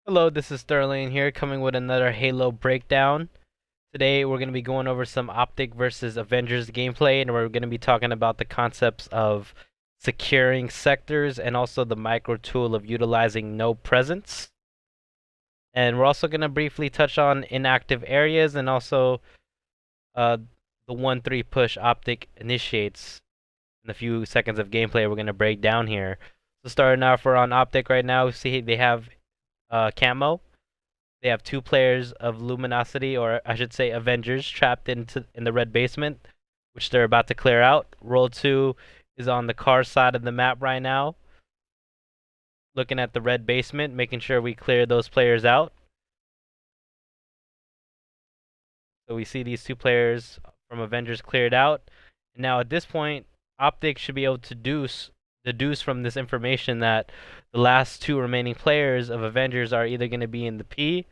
Hello, this is Sterling here, coming with another Halo breakdown. Today we're going to be going over some Optic versus Avengers gameplay, and we're going to be talking about the concepts of securing sectors and also the micro tool of utilizing no presence. And we're also going to briefly touch on inactive areas and also uh, the 1-3 push Optic initiates in a few seconds of gameplay we're going to break down here. So starting off, we're on Optic right now. See, they have camo. They have two players of Luminosity, or I should say Avengers, trapped in the red basement, which they're about to clear out. Roll 2 is on the car side of the map right now, looking at the red basement, making sure we clear those players out. So we see these two players from Avengers cleared out. Now at this point, Optic should be able to deduce from this information that the last two remaining players of Avengers are either going to be in the P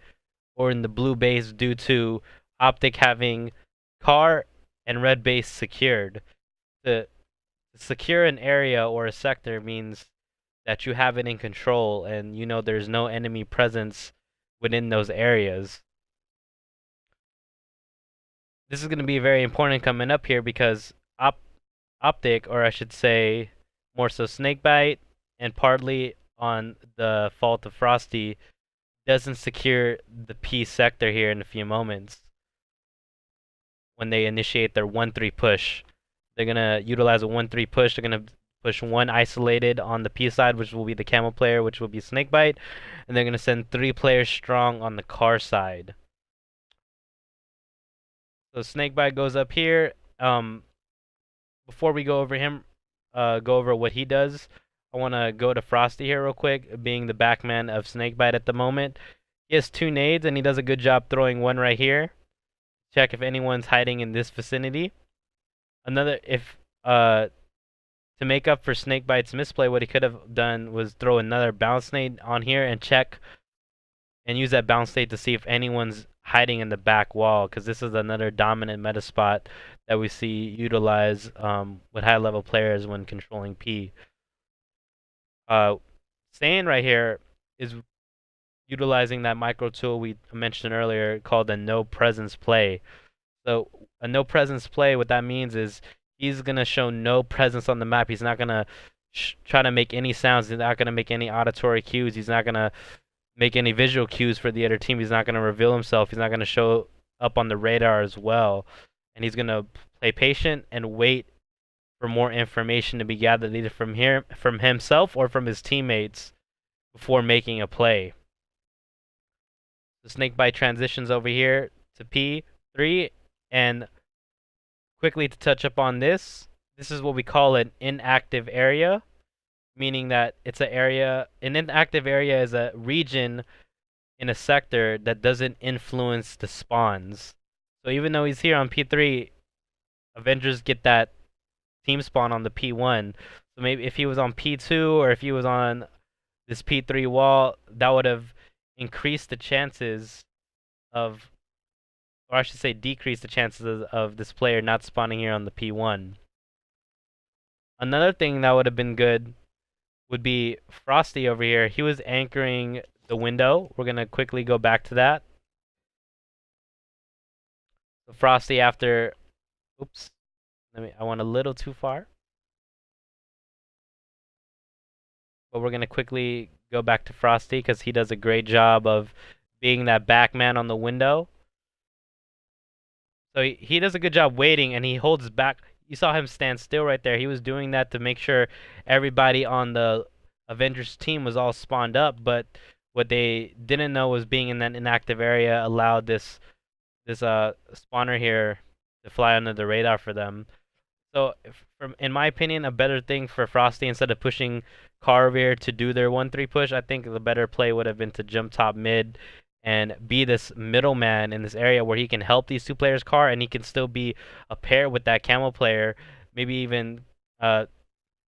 or in the blue base due to Optic having car and red base secured. To secure an area or a sector means that you have it in control and you know there's no enemy presence within those areas. This is going to be very important coming up here because Optic, or I should say more so Snakebite, and partly on the fault of Frosty, doesn't secure the P sector here in a few moments. When they initiate their 1-3 push, they're going to utilize a 1-3 push. They're going to push one isolated on the P side, which will be the Camel player, which will be Snakebite, and they're going to send 3 players strong on the car side. So Snakebite goes up here. Before we go over him, go over what he does, I want to go to Frosty here real quick, being the backman of Snakebite at the moment. He has 2 nades, and he does a good job throwing one right here. Check if anyone's hiding in this vicinity. To make up for Snakebite's misplay, what he could have done was throw another bounce nade on here and check and use that bounce nade to see if anyone's hiding in the back wall, because this is another dominant meta spot that we see utilized with high level players when controlling P. Saiyan right here is utilizing that micro tool we mentioned earlier called a no presence play. So a no presence play, what that means is he's gonna show no presence on the map. He's not gonna try to make any sounds. He's not gonna make any auditory cues. He's not gonna make any visual cues for the other team. He's not gonna reveal himself. He's not gonna show up on the radar as well. And he's gonna play patient and wait for more information to be gathered either from himself or from his teammates before making a play. The Snakebite transitions over here to P3, and quickly to touch up on this is what we call an inactive area, meaning that an inactive area is a region in a sector that doesn't influence the spawns. So even though he's here on P3, Avengers get that team spawn on the P1. So maybe if he was on P2 or if he was on this P3 wall, that would have increased the chances of, or I should say decrease the chances of this player not spawning here on the P1. Another thing that would have been good would be Frosty over here. He was anchoring the window. We're going to quickly go back to that. So Frosty after, oops, I went a little too far. But we're going to quickly go back to Frosty because he does a great job of being that back man on the window. So he does a good job waiting, and he holds back. You saw him stand still right there. He was doing that to make sure everybody on the Avengers team was all spawned up, but what they didn't know was being in that inactive area allowed this spawner here to fly under the radar for them. So, in my opinion, a better thing for Frosty, instead of pushing Carver to do their 1-3 push, I think the better play would have been to jump top mid and be this middleman in this area where he can help these two players' car, and he can still be a pair with that Camel player. Maybe even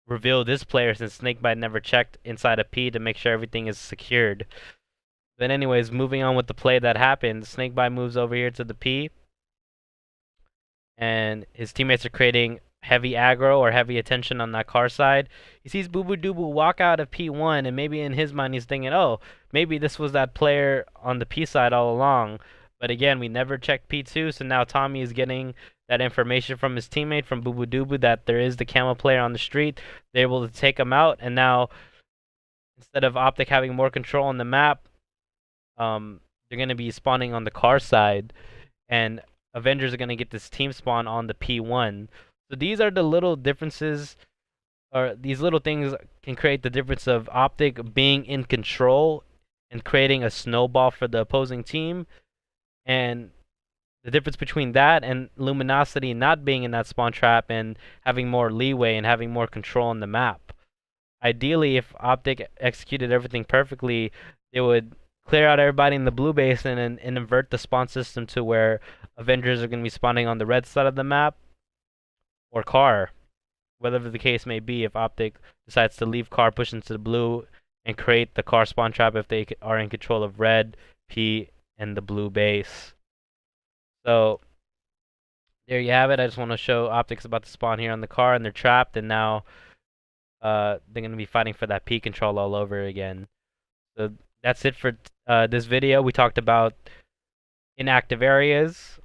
reveal this player, since Snakebite never checked inside a P to make sure everything is secured. But anyways, moving on with the play that happened, Snakebite moves over here to the P, and his teammates are creating heavy aggro or heavy attention on that car side. He sees Bubudubu walk out of P1, and maybe in his mind he's thinking, oh, maybe this was that player on the P side all along. But again, we never checked P2, so now Tommy is getting that information from his teammate, from Bubudubu, that there is the Camo player on the street. They're able to take him out, and now instead of Optic having more control on the map, they're going to be spawning on the car side, and Avengers are going to get this team spawn on the P1. So these are the little differences, or these little things can create the difference of Optic being in control and creating a snowball for the opposing team, and the difference between that and Luminosity not being in that spawn trap and having more leeway and having more control on the map. Ideally, if Optic executed everything perfectly, they would clear out everybody in the blue basin and invert the spawn system to where Avengers are going to be spawning on the red side of the map, or car, whatever the case may be. If Optic decides to leave car, push into the blue, and create the car spawn trap if they are in control of red, P, and the blue base. So there you have it. I just want to show Optic's about to spawn here on the car, and they're trapped, and now they're going to be fighting for that P control all over again. So that's it for this video. We talked about inactive areas,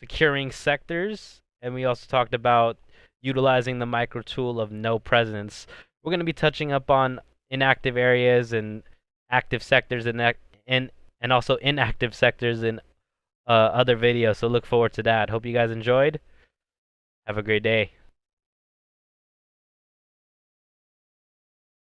securing sectors, and we also talked about utilizing the micro tool of no presence. We're going to be touching up on inactive areas and active sectors and also inactive sectors in other videos, so look forward to that. Hope you guys enjoyed. Have a great day.